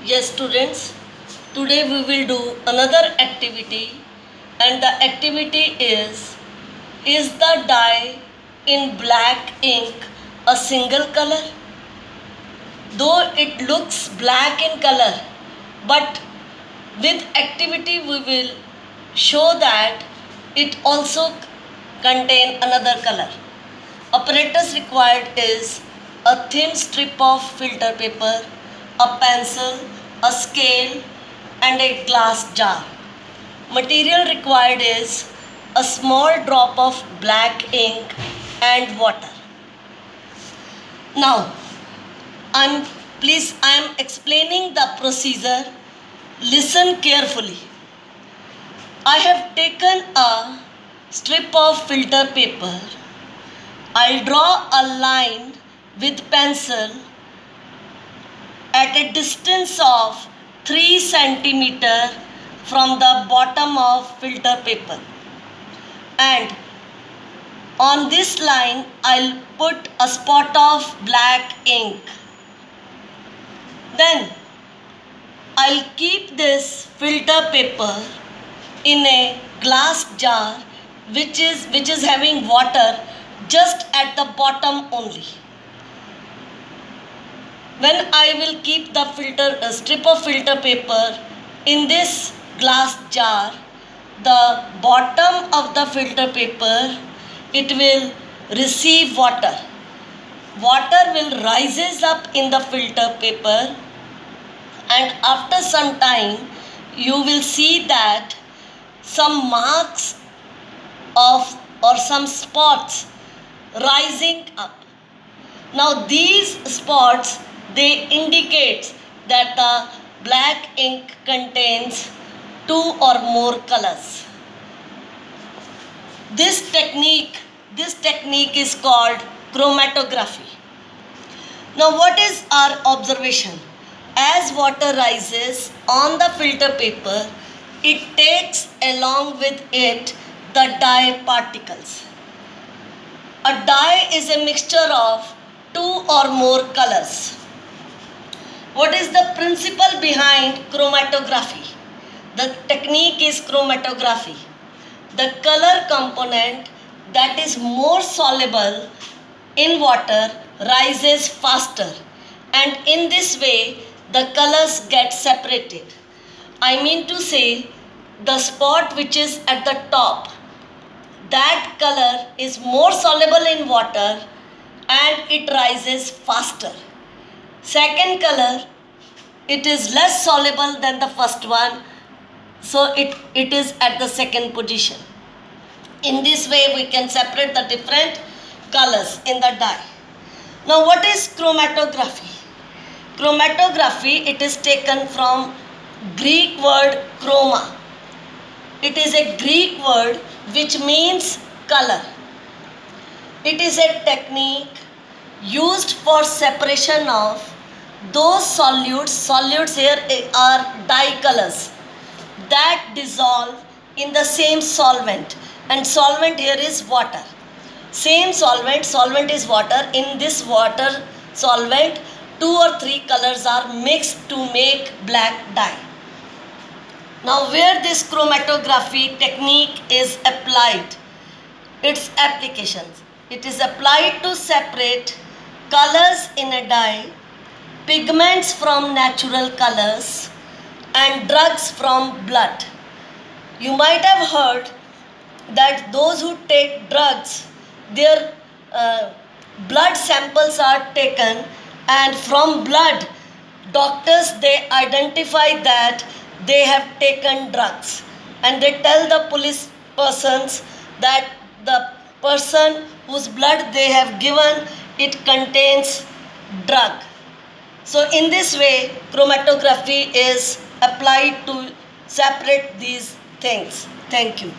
Yes, students, today we will do another activity, and the activity is the dye in black ink a single color? Though it looks black in color, but with activity we will show that it also contain another color. Apparatus required is a thin strip of filter paper, a pencil, a scale, and a glass jar. Material required is a small drop of black ink and water. Now, I am explaining the procedure. Listen carefully. I have taken a strip of filter paper. I'll draw a line with pencil at a distance of 3 centimeter from the bottom of filter paper, and on this line I'll put a spot of black ink. Then I'll keep this filter paper in a glass jar which is having water just at the bottom only. When I will keep the strip of filter paper in this glass jar, the bottom of the filter paper, it will receive water. Water will rises up in the filter paper, and after some time you will see that some marks of or some spots rising up. Now these spots, they indicate that the black ink contains 2 or more colors. This technique is called chromatography. Now what is our observation? As water rises on the filter paper, it takes along with it the dye particles. A dye is a mixture of 2 or more colors. What is the principle behind chromatography? The technique is chromatography. The color component that is more soluble in water rises faster, and in this way the colors get separated. I mean to say, the spot which is at the top, that color is more soluble in water and it rises faster. Second color, it is less soluble than the first one, so it is at the second position. In this way we can separate the different colors in the dye. Now what is chromatography? Chromatography, it is taken from Greek word chroma. It is a Greek word which means color. It is a technique used for separation of those solutes here are dye colors, that dissolve in the same solvent, and solvent here is water. Same solvent is water. In this water solvent, 2 or 3 colors are mixed to make black dye. Now where this chromatography technique is applied, its applications. It is applied to separate colors in a dye, pigments from natural colors, and drugs from blood. You might have heard that those who take drugs, their blood samples are taken, and from blood doctors, they identify that they have taken drugs, and they tell the police persons that the person whose blood they have given, it contains drug. So in this way chromatography is applied to separate these things. Thank you.